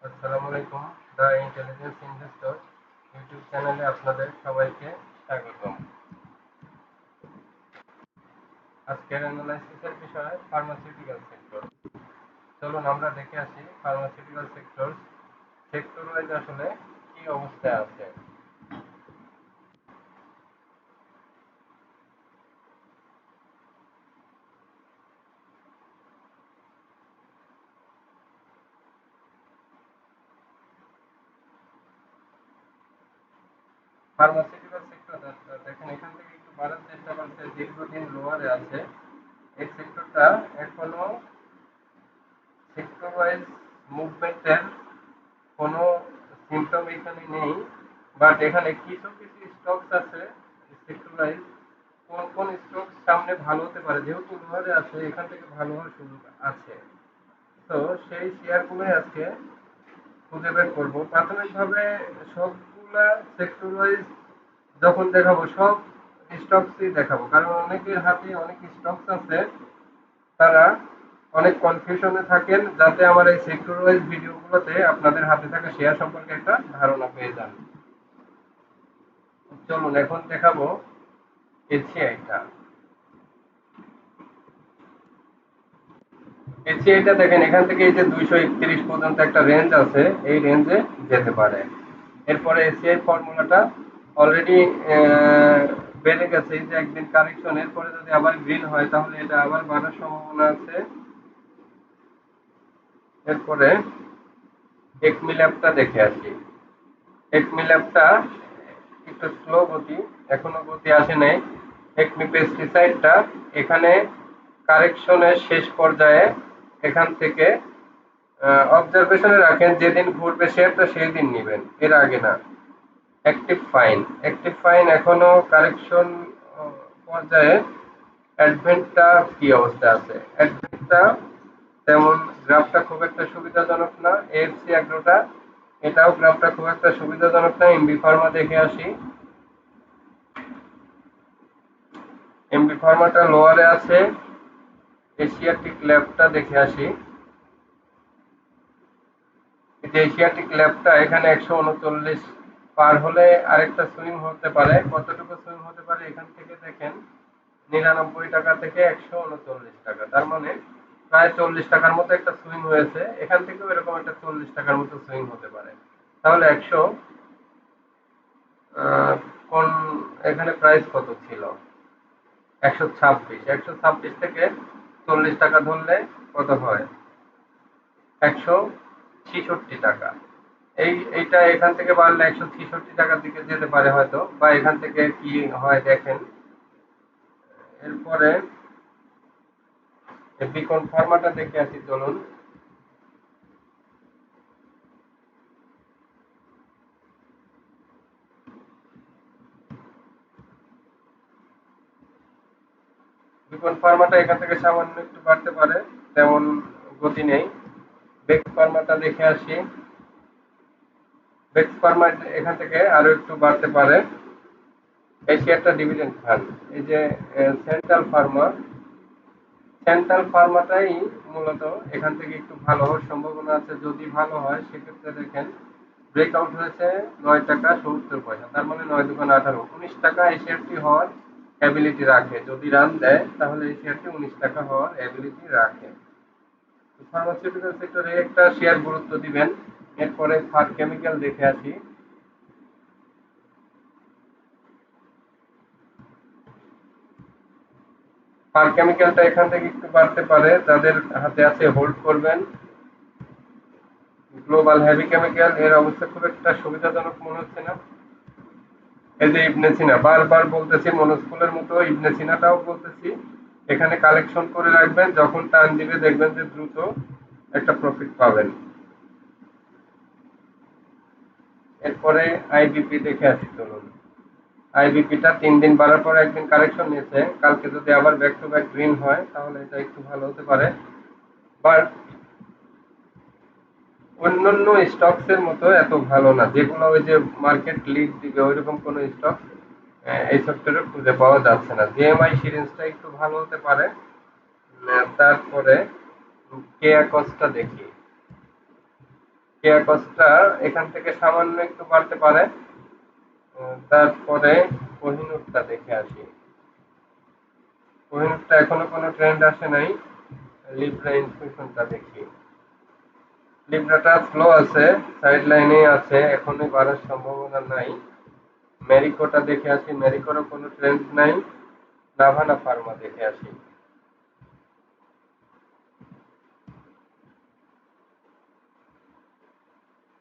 আসসালামু আলাইকুম। The intelligence investor YouTube চ্যানেলে আপনাদের সবাইকে স্বাগতম। আজকের অ্যানালাইসিসের বিষয় ফার্মাসিউটিক্যাল সেক্টর। চলুন আমরা দেখে আসি ফার্মাসিউটিক্যাল সেক্টর ওয়াইজ আসলে কি অবস্থায় আছে। ফার্মাসিউটিক্যাল সেক্টর দেখেন, এখান থেকে একটু বাড়ার চেষ্টা করছে, দীর্ঘদিন লোয়ারে আছে। এই সেক্টরটা এখনো সেক্টর ওয়াইজ মুভমেন্টের কোনো সিমটম এখানে নেই, বাট এখানে কিছু কিছু স্টকস আছে সেক্টর ওয়াইজ। কোন কোন স্টক সামনে ভালো হতে পারে, যেহেতু লোয়ারে আছে এখান থেকে ভালো হওয়ার সুযোগ আছে। তো সেই শেয়ারগুলোই আজকে খুঁজে বের করবো। প্রাথমিকভাবে সবগুলা সেক্টর ওয়াইজ যখন দেখাবো, সব স্টকসই দেখাবো, কারণ অনেকের হাতে অনেক স্টকস আছে, তারা অনেক কনফিউশনে থাকেন, যাতে আমার এই সেক্টর ওয়াইজ ভিডিওগুলোতে আপনাদের হাতে থাকা শেয়ার সম্পর্কে একটা ধারণা পেয়ে যান। চলুন এখন দেখাবো এসিআইটা। এসিআইটা দেখেন, এখান থেকে এই যে 231 পর্যন্ত একটা রেঞ্জ আছে, এই রেঞ্জে যেতে পারে। এরপরে এসিআই ফর্মুলাটা অলরেডি বেড়ে গেছে, এই যে একদিন কারেকশন, এরপরে যদি আবার গ্রিন হয় তাহলে এটা আবার বাড়ার সম্ভাবনা আছে। এরপরে একমি ল্যাবটা দেখে আসি। একমি ল্যাবটা একটু স্লো গতি, এখনো গতি আসে নাই। একমি পেস্টিসাইডটা এখানে কারেকশনের শেষ পর্যায়ে, এখান থেকে অবজারভেশনে রাখেন, যেদিন ঘুরবে শেয়ারটা সেই দিন নেবেন, এর আগে না। অ্যাক্টিভ ফাইন এখনো কারেকশন পর্যায়ে। অ্যাডভেন্টটা কি অবস্থায় আছে? অ্যাডভেন্টটা তেমন গ্রাফটা খুব একটা সুবিধাজনক না। এএফসি অ্যাগ্রোটা, এটাও গ্রাফটা খুব একটা সুবিধাজনক না। এমবি ফার্মা দেখে আসি। এমবি ফার্মাটা লোয়ারে আছে। এশিয়াটিক ল্যাবটা দেখে আসি। এই যে এশিয়াটিক ল্যাবটা এখানে 139 পার হলে আরেকটা সুইং হতে পারে। কতটুকু সুইং হতে পারে এখান থেকে দেখেন, 99 টাকা থেকে 139 টাকা, তার মানে প্রায় 40 টাকার মতো একটা সুইং হয়েছে। এখান থেকেও এরকম একটা 40 টাকার মতো সুইং হতে পারে। তাহলে আহ, কোন এখানে প্রাইস কত ছিল? 126 থেকে 40 টাকা ধরলে কত হয়? 166 টাকা। এইটা এখান থেকে বাড়লে 166 টাকার দিকে যেতে পারে হয়তো, বা এখান থেকে কি হয় দেখেন। এরপরে বিকন ফার্মাটা দেখে আসি, চলুন। বিকন ফার্মাটা এখান থেকে সামান্য একটু বাড়তে পারে, তেমন গতি নেই। বেক্স ফার্মাটা দেখে আসি। বেক্স ফার্মা এখান থেকে আরো একটু বাড়তে পারে। এশিয়াটা ডিভিডেন্ড ফান্ড, এই যে সেন্ট্রাল ফার্মাটাই মূলত এখান থেকে একটু ভালো হওয়ার সম্ভাবনা আছে। যদি ভালো হয় সেক্ষেত্রে দেখেন, ব্রেকআউট হয়েছে 9 টাকা 70 পয়সা, তার মানে 9 দোকান 18, 19 টাকা এই শেয়ারটি হওয়ার অ্যাবিলিটি রাখে। যদি রান দেয় তাহলে এই শেয়ারটি 19 টাকা হওয়ার অ্যাবিলিটি রাখে। ফার্মাসিউটিক্যাল সেক্টরে একটা শেয়ার গুরুত্ব দিবেন। এরপরে ফার কেমিক্যাল দেখে আসি। ফার কেমিক্যালটা এখান থেকে একটু বাড়তে পারে, যাদের হাতে আছে হোল্ড করবেন। গ্লোবাল হেভি কেমিক্যাল, এর অবস্থা খুব একটা সুবিধাজনক মনে হচ্ছে না। এই যে ইবনে সিনা, বারবার বলতেছি, মনোস্কুলের মতো ইবনে সিনাটাও বলতেছি, এখানে কালেকশন করে রাখবেন, যখন টান দিবে দেখবেন যে দ্রুত একটা প্রফিট পাবেন। এরপরে আইবিপি দেখে আসি, চলুন। আইবিপিটা 3 দিন বাড়ার পর একদিন কারেকশন নিয়েছে, কালকে যদি আবার ব্যাক টু ব্যাক গ্রিন হয় তাহলে এটা একটু ভালো হতে পারে। বাট অন্যান্য স্টকস এর মতো এত ভালো না, যেগুলো ওই যে মার্কেট লিড দিবে ওইরকম কোন স্টক এই সেক্টরে খুঁজে পাওয়া যাচ্ছে না। জিএমআই সিরিজটা একটু ভালো হতে পারে। তারপরে কেয়া কস্টটা দেখি। কেয়া কস্টা এখান থেকে সামান্য একটু বাড়তে পারে। তারপরে কোহিনূরটা দেখে আসি। কোহিনূরটা এখনো কোনো ট্রেন্ড আসে নাই। লিব্রা ইনফিউশনটা দেখি। লিব্রাটা স্লো আছে, সাইড লাইনে আছে, এখনই বাড়ার সম্ভাবনা নাই। মেরিকোটা দেখে আসি, মেরিকোরও কোনো ট্রেন্ড নাই। নাভানা ফার্মা দেখে আসি।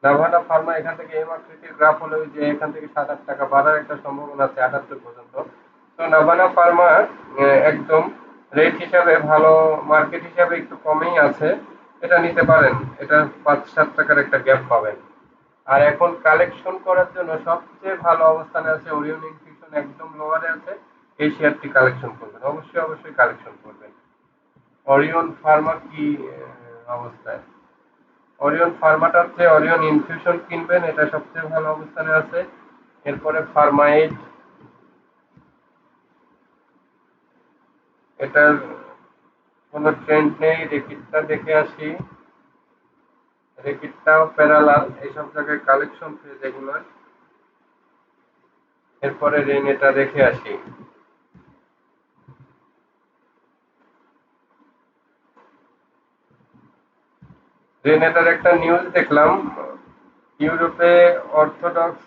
নাভানা ফার্মা এখান থেকে এম আকৃতির গ্রাফ হলো যে এখান থেকে 7-8 টাকা বাড়ার একটা সম্ভাবনা আছে 78 পর্যন্ত। তো নাভানা ফার্মা একদম রেট হিসাবে ভালো, মার্কেট হিসাবে একটু কমেই আছে, এটা নিতে পারেন। এটা 5-7 টাকার একটা গ্যাপ পাবেন। আর এখন কালেকশন করার জন্য সবচেয়ে ভালো অবস্থানে আছে ওরিয়ন ইনফিউশন, একদম লোয়ারে আছে। এই শেয়ারটি কালেকশন করবেন, অবশ্যই অবশ্যই কালেকশন করবেন। অরিয়ন ফার্মা কি অবস্থায়? অরিয়ন ফার্মাটা হচ্ছে অরিয়ন ইনফিউশন কিনবেন, এটা সবচেয়ে ভালো অবস্থানে আছে। এরপরে ফার্মাইড, এটার কোনো ট্রেন্ড নেই। রেপিডটা দেখে আসি। রেপিডটাও প্যারালাল, এইসব জায়গায় কালেকশন ফেজ এগুলোর। এরপরে রেন এটা দেখে আসি। রেনেটার একটা নিউজ দেখলাম, ইউরোপে অর্থোডক্স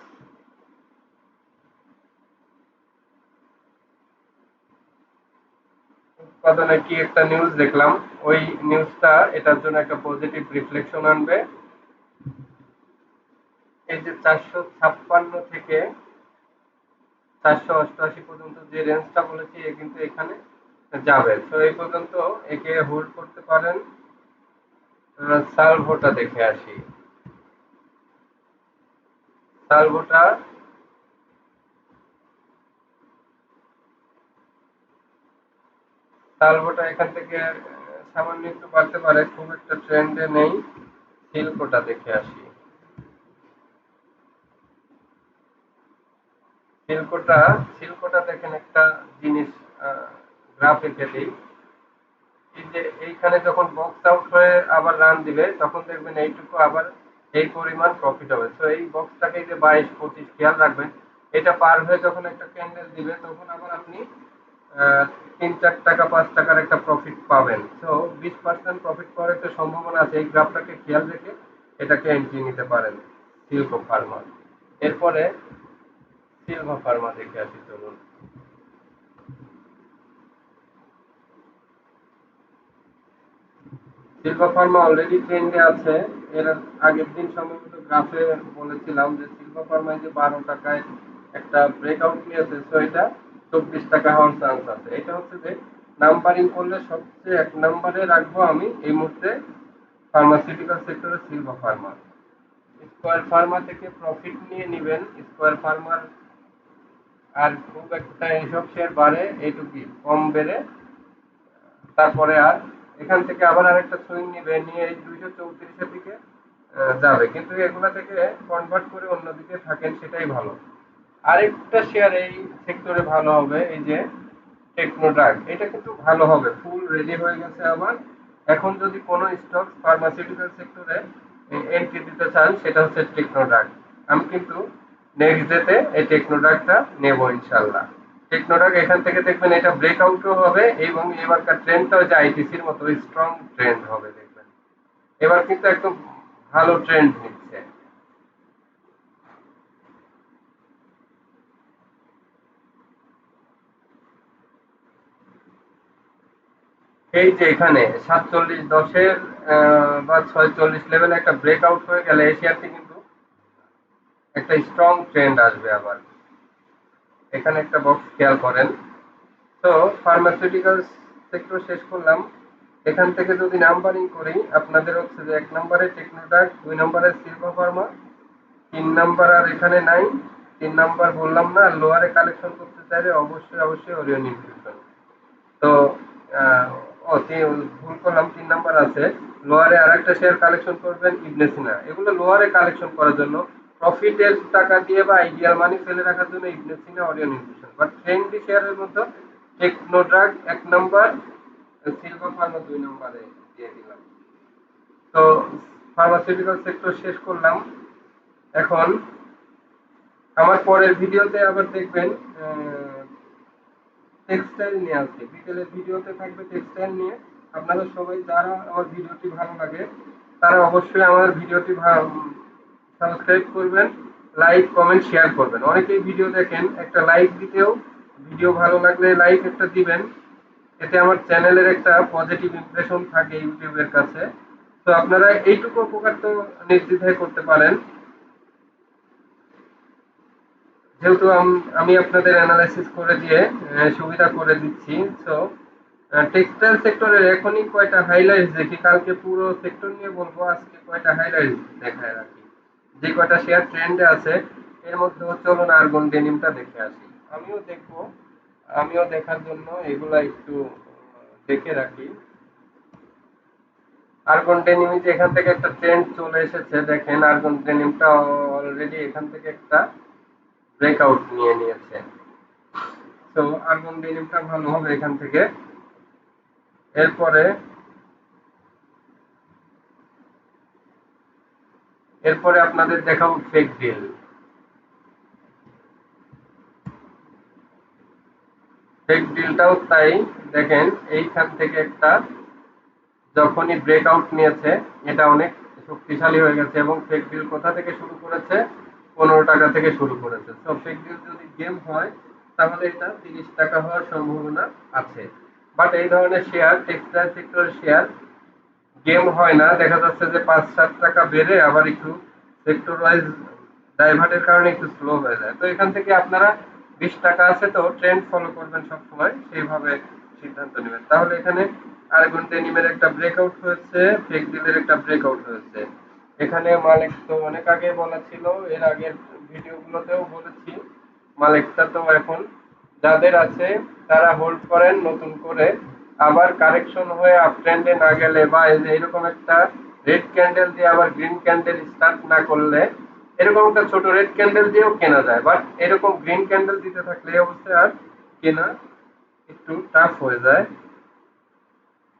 উৎপাদনে কি একটা নিউজ দেখলাম। ওই নিউজটা এটার জন্য একটা পজিটিভ রিফ্লেকশন আনবে। এই যে 456 থেকে 488 পর্যন্ত যে রেঞ্জটা বলেছি, এ কিন্তু এখানে যাবে। তো এই পর্যন্ত একে হোল্ড করতে পারেন। সালভোটা দেখে আসি। সালভোটা, সালভোটা এখান থেকে সামান্য একটু বাড়তে পারে, খুব একটা ট্রেন্ডে নেই। সিল্কোটা দেখে আসি। সিল্কোটা, সিল্কোটা দেখেন একটা জিনিস, গ্রাফ এঁকে দিই। এই যে এইখানে যখন বক্স আউট হয়ে আবার রান দিবে, তখন দেখবেন এইটুকু আবার এই পরিমাণ প্রফিট হবে। তো এই বক্সটাকে যে 22-25 খেয়াল রাখবেন। এটা পার হয়ে যখন একটা ক্যান্ডেল দিবে, তখন আবার আপনি 3-4 টাকা 5 টাকার একটা প্রফিট পাবেন। তো 20% প্রফিট পাওয়ার একটা সম্ভাবনা আছে। এই গ্রাফটাকে খেয়াল রেখে এটাকে এন্ট্রি নিতে পারেন। সিল্কো ফার্মা। এরপরে সিলভা ফার্মা দেখে আসি, চলুন। সিলভা ফার্মা অলরেডি ট্রেন্ডে আছে। এর আগের দিন সম্ভবত গ্রাফে বলেছিলাম যে সিলভা ফার্মায় যে 12 টাকায় একটা ব্রেকআউট নিয়েছে, তো এটা 24 টাকা হওয়ার চান্স আছে। এটা হচ্ছে যে নাম্বারিং করলে সবচেয়ে 1 নম্বরে রাখবো আমি এই মুহূর্তে ফার্মাসিউটিক্যাল সেক্টরে সিলভা ফার্মা। স্কয়ার ফার্মা থেকে প্রফিট নিয়ে নিবেন। স্কয়ার ফার্মার আর খুব একটা এইসব শেয়ার বাড়ে এইটুকুই, কম বেড়ে তারপরে আর এখান থেকে আবার আরেকটা সুইং নিবে, নিয়ে এই 234-এর দিকে যাবে। কিন্তু এগুলা থেকে কনভার্ট করে অন্যদিকে থাকেন, সেটাই ভালো। আরেকটা শেয়ার এই সেক্টরে ভালো হবে, এই যে টেকনোড্রাগ, এটা কিন্তু ভালো হবে, ফুল রেডি হয়ে গেছে আবার। এখন যদি কোনো স্টক ফার্মাসিউটিক্যাল সেক্টরে এন্ট্রি দিতে চান, সেটা হচ্ছে টেকনোড্রাগ। আমি কিন্তু নেক্সট ডেতে এই টেকনোড্রাগটা নেব ইনশাল্লাহ। টেকনোডাক এখান থেকে দেখবেন এটা ব্রেকআউটও হবে, এবং এবারকার ট্রেন্ডটাও যে আইটিসির মতো স্ট্রং ট্রেন্ড হবে দেখবেন। এবার কিন্তু একদম ভালো ট্রেন্ড নিচ্ছে। এই যে এখানে 47-10-এর বা 46 লেভেলে একটা ব্রেকআউট হয়ে গেলে এই শেয়ারটি কিন্তু একটা স্ট্রং ট্রেন্ড আসবে আবার। এখানে একটা বক্স খেয়াল করেন। তো ফার্মাসিউটিক্যাল সেক্টর শেষ করলাম। এখান থেকে যদি নাম্বারিং করি, আপনাদের হচ্ছে যে 1 নম্বরে টেকনোডাক, 2 নম্বরে সিলভা ফার্মা, 3 নাম্বার আর এখানে নাই। 3 নাম্বার বললাম না, লোয়ারে কালেকশন করতে চাইলে অবশ্যই অবশ্যই ওরিয়ন ইনফিউশন। তো আহ, ভুল করলাম, 3 নাম্বার আছে। লোয়ারে আর একটা শেয়ার কালেকশন করবেন, ইবনে সিনা। এগুলো লোয়ারে কালেকশন করার জন্য, প্রফিটের টাকা দিয়ে বা আইডিয়াল মানি ফেলে রাখার জন্য ইবনে সিনা, অরিয়ন ইনফিউশন। বাট ট্রেন্ডি শেয়ারের মধ্যে টেকনোড্রাগ 1 নম্বর, সিলভা ফার্মা 2 নম্বরে দিয়ে দিলাম। তো ফার্মাসিউটিক্যাল সেক্টর শেষ করলাম। এখন আমার পরের ভিডিওতে আবার দেখবেন টেক্সটাইল নিয়ে আসবে, বিকেলের ভিডিওতে থাকবে টেক্সটাইল নিয়ে। আপনারা সবাই যারা আমার ভিডিওটি ভালো লাগে তারা অবশ্যই আমার ভিডিওটি সাবস্ক্রাইব করবেন, লাইক কমেন্ট শেয়ার করবেন। অনেকেই ভিডিও দেখেন, একটা লাইক দিতেও, ভিডিও ভালো লাগলে লাইক একটা দিবেন, এতে আমার চ্যানেলের একটা পজিটিভ ইমপ্রেশন থাকে ইউটিউবের কাছে। তো আপনারা এইটুকু উপকার তো নির্দ্বিধায় করতে পারেন, যেহেতু আমি আপনাদের অ্যানালাইসিস করে দিয়ে সুবিধা করে দিচ্ছি। তো টেক্সটাইল সেক্টরের এখনই কয়টা হাইলাইটস দেখি, কালকে পুরো সেক্টর নিয়ে বলবো, আজকে কয়টা হাইলাইটস দেখায় রাখি। যে কয়টা শেয়ার ট্রেন্ডে আছে এর মধ্যে চলুন আর্গন ডেনিমটা দেখে আসি। আমিও দেখবো, আমিও দেখার জন্য এগুলা একটু দেখে রাখি। আর্গন ডেনিম যে এখান থেকে একটা ট্রেন্ড চলে এসেছে, দেখেন আর্গন ডেনিমটা অলরেডি এখান থেকে একটা ব্রেকআউট নিয়ে নিয়েছে। তো আর্গন ডেনিমটা ভালো হবে এখান থেকে। এরপরে এরপরে আপনাদের দেখাবো ফেক ডিল। ফেক ডিলটাও তাই, দেখেন এইখান থেকে একটা যখনই ব্রেকআউট নিয়েছে এটা অনেক শক্তিশালী হয়ে গেছে, এবং ফেক ডিল কোথা থেকে শুরু করেছে, 15 টাকা থেকে শুরু করেছে। তো ফেক ডিল যদি গেম হয় তাহলে এটা 30 টাকা হওয়ার সম্ভাবনা আছে। বাট এই ধরনের শেয়ার, টেক্সটাইল সেক্টরের শেয়ার গেম হয় না, দেখা যাচ্ছে যে 5-7 টাকা বেড়ে আবার একটু সেক্টর ওয়াইজ ডাইভার্টের কারণে একটু স্লো হয়ে যায়। তো এখান থেকে আপনারা 20 টাকা আছে তো ট্রেন্ড ফলো করবেন সবসময়, সেইভাবে সিদ্ধান্ত নেবেন। তাহলে এখানে আর্গন ডেনিমের একটা ব্রেকআউট হয়েছে, ফেক ডিলের একটা ব্রেকআউট হয়েছে। এখানে মালিক তো অনেক আগে বলা ছিল, এর আগের ভিডিওগুলোতেও বলেছি, মালিকটা তো এখন যাদের আছে তারা হোল্ড করেন নতুন করে, আবার কারেকশন হয়ে আপ ট্রেন্ডে না গেলে বা এরকম একটা রেড ক্যান্ডেল দিয়ে আবার গ্রিন ক্যান্ডেল স্টার্ট না করলে, এরকম একটা ছোট রেড ক্যান্ডেল দিয়েও কেনা যায়, বাট এরকম গ্রিন ক্যান্ডেল দিতে থাকলে এই অবস্থায় আর কেনা একটু টাফ হয়ে যায়।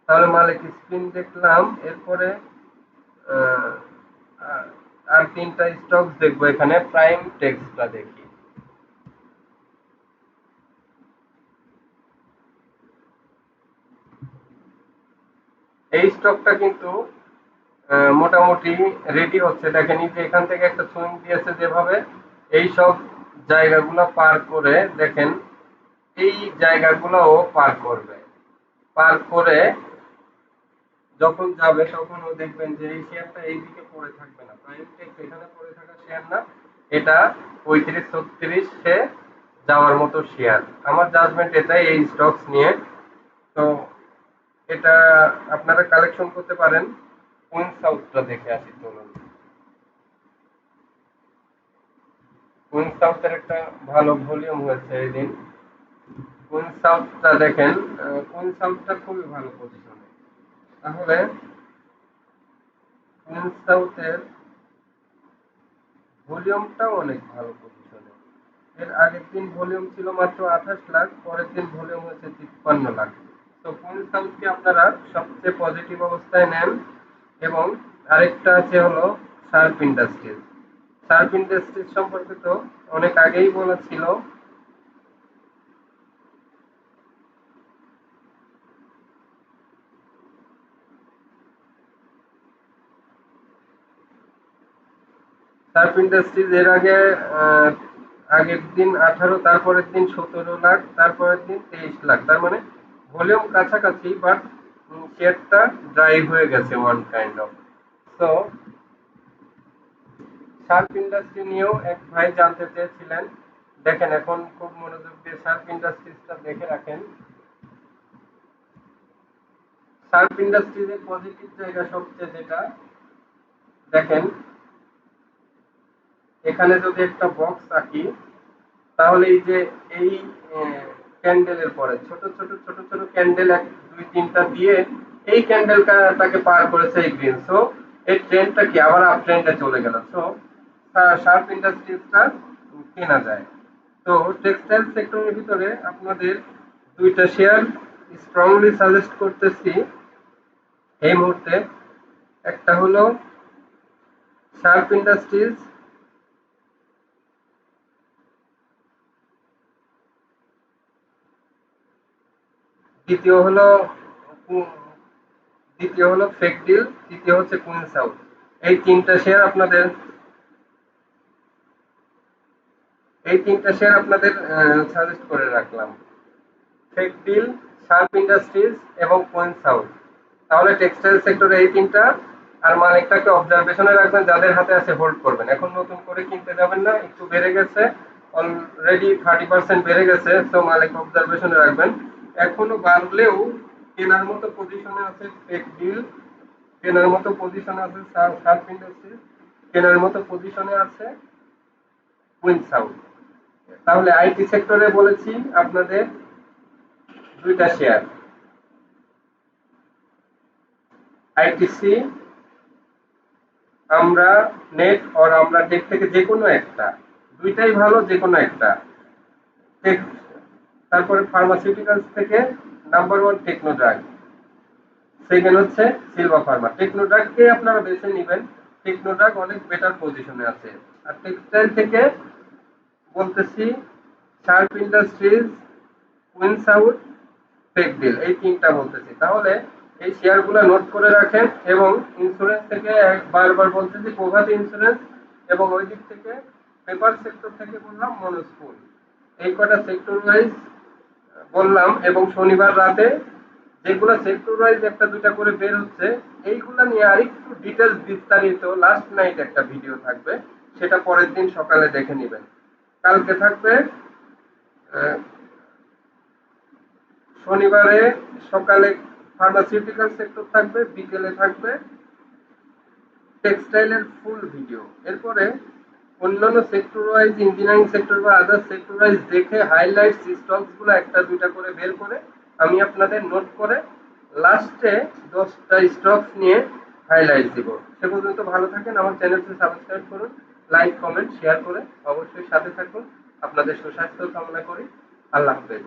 তাহলে মালিক স্পিন দেখলাম। এরপরে আহ, আর 3টা স্টক দেখবো, এখানে প্রাইম টেক্সটা দেখি। এই স্টকটা কিন্তু মোটামুটি রেডি হচ্ছে, দেখেন এই যে এখান থেকে একটা সুইং দিয়েছে যেভাবে, এই সব জায়গাগুলো পার করে, দেখেন এই জায়গাগুলোও পার করবে, পার করে যখন যাবে তখন ও দেখবেন যে এই শেয়ারটা এইদিকে পড়ে থাকবে না, প্রাইম টেক্স এখানে পড়ে থাকা শেয়ার না, এটা 35-36 যাওয়ার মতো শেয়ার। আমার জাজমেন্ট এটাই এই স্টকস নিয়ে। তো এটা আপনারা কালেকশন করতে পারেন। কুইন সাউথটা দেখে আসি চলুন। কুইন সাউথের একটা ভালো ভলিউম হয়েছে এই দিন। কুইন সাউথটা দেখেন, কুইন সাউথটা খুবই ভালো পজিশনে। তাহলে কুইন সাউথের ভলিউমটাও অনেক ভালো পজিশনে। এর আগের দিন ভলিউম ছিল মাত্র 28 লাখ, পরের দিন ভলিউম হয়েছে 53 লাখ। তো কুইন সাউথকে আপনারা সবচেয়ে পজিটিভ অবস্থায় নেন। এবং আরেকটা আছে হলো শার্প ইন্ডাস্ট্রিজ। শার্প ইন্ডাস্ট্রিজ সম্পর্কে তো অনেক আগেই বলা ছিল। শার্প ইন্ডাস্ট্রিজ এর আগে আগের দিন 18, তারপরের দিন 17 লাখ, তারপরের দিন 23 লাখ, তার মানে ভলিউম কাছাকাছি, বাট শেয়ারটা ড্রাই হয়ে গেছে ওয়ান কাইন্ড অফ। তো শার্প ইন্ডাস্ট্রি নিয়েও এক ভাই জানতে চেয়েছিলেন, দেখেন এখন খুব মনোযোগ দিয়ে শার্প ইন্ডাস্ট্রিজটা দেখে রাখেন। শার্প ইন্ডাস্ট্রিজের পজিটিভ জায়গা সবচেয়ে যেটা, দেখেন এখানে যদি একটা বক্স আঁকি, তাহলে এই যে এই ক্যান্ডেলের পরে ছোট ছোট ছোট ছোট ক্যান্ডেল 1 2 3টা দিয়ে এই ক্যান্ডেলটাকে পার করেছে এই গ্রিন। সো এই ট্রেন্ডটা কি আবার আপ ট্রেন্ডে চলে গেল। সো শার্প ইন্ডাস্ট্রিজটা কেনা যায়। তো টেক্সটাইল সেক্টরের ভিতরে আপনাদের 2টা শেয়ার স্ট্রংলি সাজেস্ট করতেছি এই মুহূর্তে। একটা হলো শার্প ইন্ডাস্ট্রিজ, দ্বিতীয় হলো ফেকডিল, তৃতীয় হচ্ছে কুইন সাউথ। এই তিনটা শেয়ার আপনাদের সাজেস্ট করে রাখলাম, ফেকডিল, শার্প ইন্ডাস্ট্রিজ এবং কুইন সাউথ। তাহলে টেক্সটাইল সেক্টরে এই তিনটা, আর মালিকটাকে অবজারভেশনে রাখবেন, যাদের হাতে আছে হোল্ড করবেন, এখন নতুন করে কিনতে যাবেন না, একটু বেড়ে গেছে, অলরেডি 30% বেড়ে গেছে, তো মালিক অবজারভেশনে রাখবেন। এখনো বাড়লেও কেনার মতো পজিশনে আছে ফেকডিল, কেনার মতো পজিশনে আছে শার্প ইন্ডাস্ট্রিজ, কেনার মতো পজিশনে আছে কুইন সাউথ। তাহলে আইটি সেক্টরে বলেছি আপনাদের দুইটা শেয়ার, আইটিসি, আমরা নেট আর আমরা টেক থেকে যে কোনো একটা, দুইটাই ভালো, যে কোনো একটা। টেক, তারপরে ফার্মাসিউটিক্যালস থেকে নাম্বার ওয়ান টেকনোড্রাগ, সেকেন্ড হচ্ছে সিলভা ফার্মা। টেকনোড্রাগকে আপনারা বেছে নেবেন, টেকনোড্রাগ অনেক বেটার পজিশনে আছে। আর টেক্সটাইল থেকে বলতেছি শার্প ইন্ডাস্ট্রিজ, কুইন সাউথ, ফেকডিল, এই তিনটা বলতেছি। তাহলে এই শেয়ারগুলো নোট করে রাখেন। এবং ইন্স্যুরেন্স থেকে বারবার বলতেছি প্রভাতী ইন্স্যুরেন্স, এবং ওই দিক থেকে পেপার সেক্টর থেকে বললাম মনোস্কুল। এই কটা সেক্টর ওয়াইজ বললাম, এবং শনিবার রাতে যেগুলো সেক্টর ওয়াইজ একটা দুইটা করে বের হচ্ছে, এইগুলা নিয়ে আরেকটু ডিটেলস বিস্তারিত লাস্ট নাইট একটা ভিডিও থাকবে, সেটা পরের দিন সকালে দেখে নেবেন। কালকে থাকবে শনিবারে সকালে ফার্মাসিউটিক্যাল সেক্টর থাকবে, বিকেলে থাকবে টেক্সটাইলের ফুল ভিডিও। এরপরে অন্যান্য সেক্টর ওয়াইজ, ইঞ্জিনিয়ারিং সেক্টর বা আদার সেক্টর ওয়াইজ দেখে হাইলাইটস স্টকস গুলো একটা দুইটা করে বের করে আমি আপনাদের নোট করে লাস্টে 10টা স্টকস নিয়ে হাইলাইট দিব। সে পর্যন্ত ভালো থাকেন, আমার চ্যানেলটি সাবস্ক্রাইব করুন, লাইক কমেন্ট শেয়ার করে অবশ্যই সাথে থাকুন। আপনাদের সুস্বাস্থ্য কামনা করি। আল্লাহ হাফেজ।